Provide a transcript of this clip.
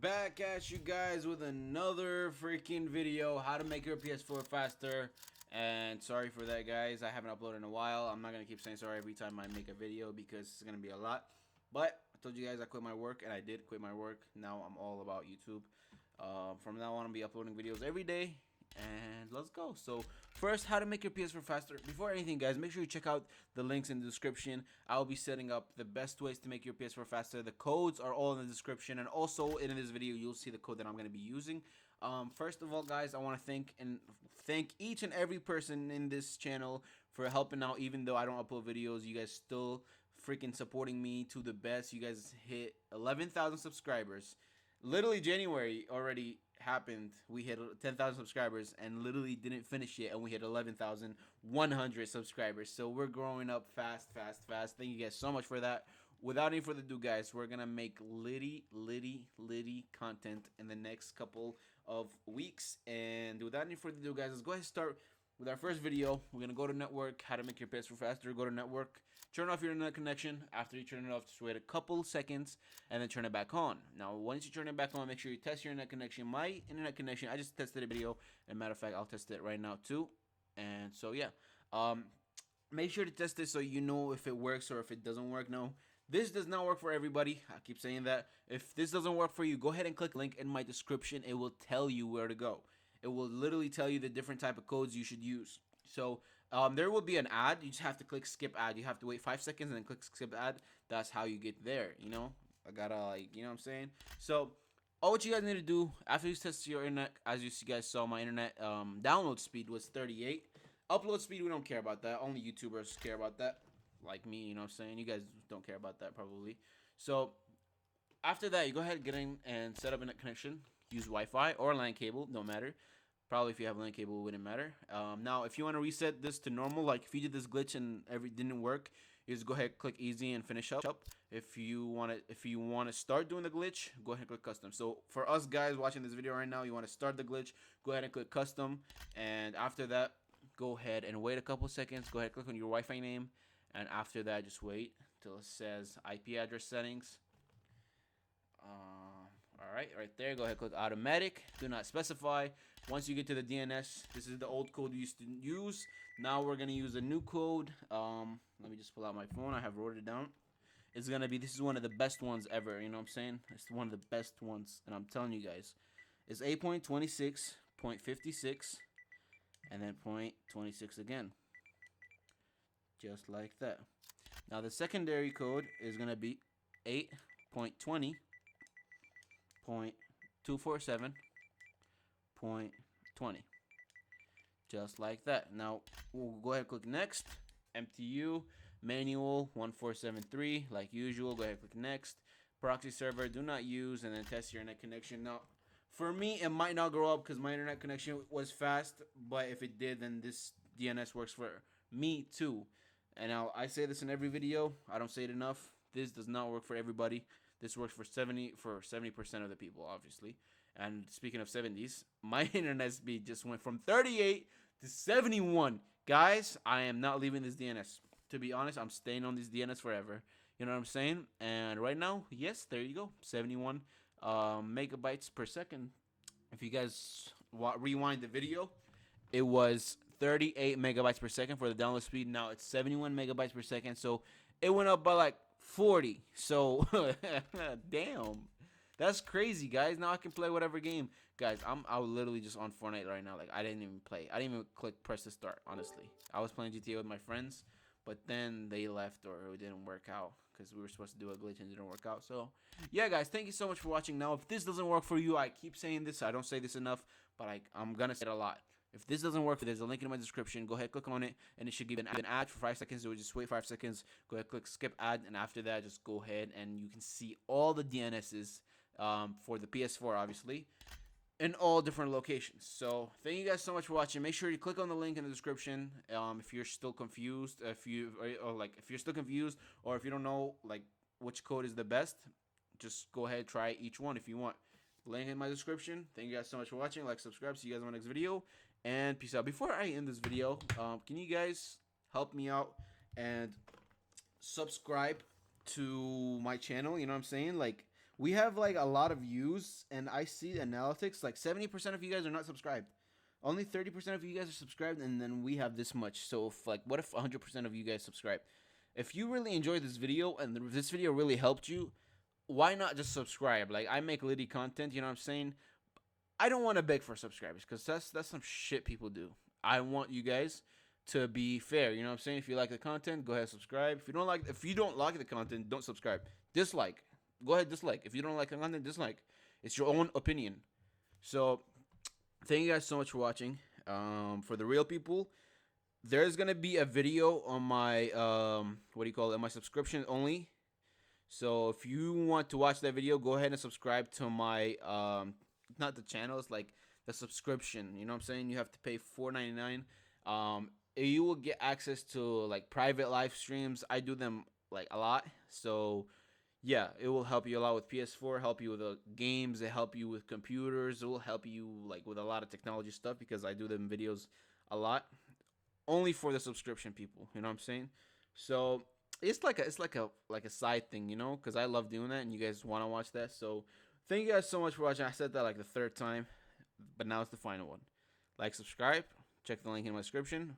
back at you guys with another freaking video, how to make your PS4 faster. And sorry for that, guys, I haven't uploaded in a while. I'm not gonna keep saying sorry every time I make a video because it's gonna be a lot. But I told you guys I quit my work, and I did quit my work. Now I'm all about YouTube. From now on, I'll be uploading videos every day, and let's go. So first, how to make your PS4 faster. Before anything, guys, make sure you check out the links in the description. I'll be setting up the best ways to make your PS4 faster. The codes are all in the description, and also in this video you'll see the code that I'm going to be using. First of all, guys, I want to thank each and every person in this channel for helping out. Even though I don't upload videos, you guys still freaking supporting me to the best. You guys hit 11,000 subscribers. Literally January already happened. We hit 10,000 subscribers and literally didn't finish it, and we hit 11,100 subscribers. So we're growing up fast. Thank you guys so much for that. Without any further ado, guys, we're gonna make litty content in the next couple of weeks. And without any further ado, guys, let's go ahead and start with our first video. We're gonna go to network, how to make your PS4 faster. Go to network, turn off your internet connection. After you turn it off, just wait a couple seconds and then turn it back on. Now, once you turn it back on, make sure you test your internet connection. My internet connection, I just tested a video, and matter of fact, I'll test it right now too. And so yeah, make sure to test it so you know if it works or if it doesn't work. No, this does not work for everybody. I keep saying that. If this doesn't work for you, go ahead and click link in my description. It will tell you where to go. It will literally tell you the different type of codes you should use. So there will be an ad. You just have to click skip ad. You have to wait 5 seconds and then click skip ad. That's how you get there. You know, I gotta, like, you know what I'm saying? So all what you guys need to do after you test your internet, as you guys saw, my internet download speed was 38. Upload speed, we don't care about that. Only YouTubers care about that, like me. You know what I'm saying? You guys don't care about that probably. So after that, you go ahead and get in and set up a net connection. Use Wi-Fi or LAN cable, no matter. Probably if you have LAN cable, it wouldn't matter. Now, if you want to reset this to normal, like if you did this glitch and didn't work, you just go ahead, click easy, and finish up. If you want to start doing the glitch, go ahead and click custom. So for us guys watching this video right now, you want to start the glitch, go ahead and click custom, and after that, go ahead and wait a couple seconds. Go ahead, click on your Wi-Fi name, and after that, just wait till it says IP address settings. Alright, right there, go ahead, click automatic, do not specify. Once you get to the DNS, this is the old code we used to use. Now we're going to use a new code. Let me just pull out my phone. I have wrote it down. It's going to be, this is one of the best ones ever, you know what I'm saying? It's one of the best ones, and I'm telling you guys. It's 8.26.56, and then 0.26 again. Just like that. Now the secondary code is going to be 8.20.247.20, just like that. Now we'll go ahead and click next. MTU manual 1473, like usual. Go ahead and click next. Proxy server, do not use, and then test your internet connection. Now for me, it might not grow up because my internet connection was fast, but if it did, then this DNS works for me too. And now I say this in every video, I don't say it enough, this does not work for everybody. This works for 70% of the people, obviously. And speaking of 70s, my internet speed just went from 38 to 71. Guys, I am not leaving this DNS. To be honest, I'm staying on this DNS forever. You know what I'm saying? And right now, yes, there you go, 71 megabytes per second. If you guys rewind the video, it was 38 megabytes per second for the download speed. Now it's 71 megabytes per second. So it went up by like 40. So damn, that's crazy, guys. Now I can play whatever game. Guys, I was literally just on Fortnite right now. Like, I didn't even play. I didn't even press to start, honestly. I was playing GTA with my friends, but then they left, or it didn't work out because we were supposed to do a glitch and it didn't work out. So yeah, guys, thank you so much for watching. Now if this doesn't work for you, I keep saying this, I don't say this enough, but I'm gonna say it a lot. If this doesn't work, there's a link in my description. Go ahead, click on it, and it should give an ad for 5 seconds. So just wait 5 seconds. Go ahead, click skip ad, and after that, just go ahead and you can see all the DNSs for the PS4, obviously, in all different locations. So thank you guys so much for watching. Make sure you click on the link in the description if you're still confused. If you're still confused, or if you don't know like which code is the best, just go ahead, try each one if you want. Link in my description. Thank you guys so much for watching. Like, subscribe. See you guys in my next video, and peace out. Before I end this video, can you guys help me out and subscribe to my channel? You know what I'm saying? Like, We have like a lot of views, and I see analytics. Like 70% of you guys are not subscribed. Only 30% of you guys are subscribed, and then we have this much. So, if, like, what if 100% of you guys subscribe? If you really enjoyed this video and this video really helped you, why not just subscribe? Like, I make litty content, you know what I'm saying? I don't want to beg for subscribers because that's some shit people do. I want you guys to be fair. You know what I'm saying? If you like the content, go ahead subscribe. If you don't like the content, don't subscribe. Dislike. Go ahead dislike. If you don't like the content, dislike. It's your own opinion. So thank you guys so much for watching. For the real people, there's gonna be a video on my what do you call it? My subscription only. So if you want to watch that video, go ahead and subscribe to my not the channel, it's like the subscription. You know what I'm saying? You have to pay $4.99. You will get access to like private live streams. I do them like a lot, so yeah, it will help you a lot with PS4, help you with the games, it help you with computers, it will help you like with a lot of technology stuff because I do them videos a lot. Only for the subscription people, you know what I'm saying? So it's like a side thing, you know, because I love doing that and you guys want to watch that. So thank you guys so much for watching. I said that like the third time, but now it's the final one. Like, subscribe, check the link in my description.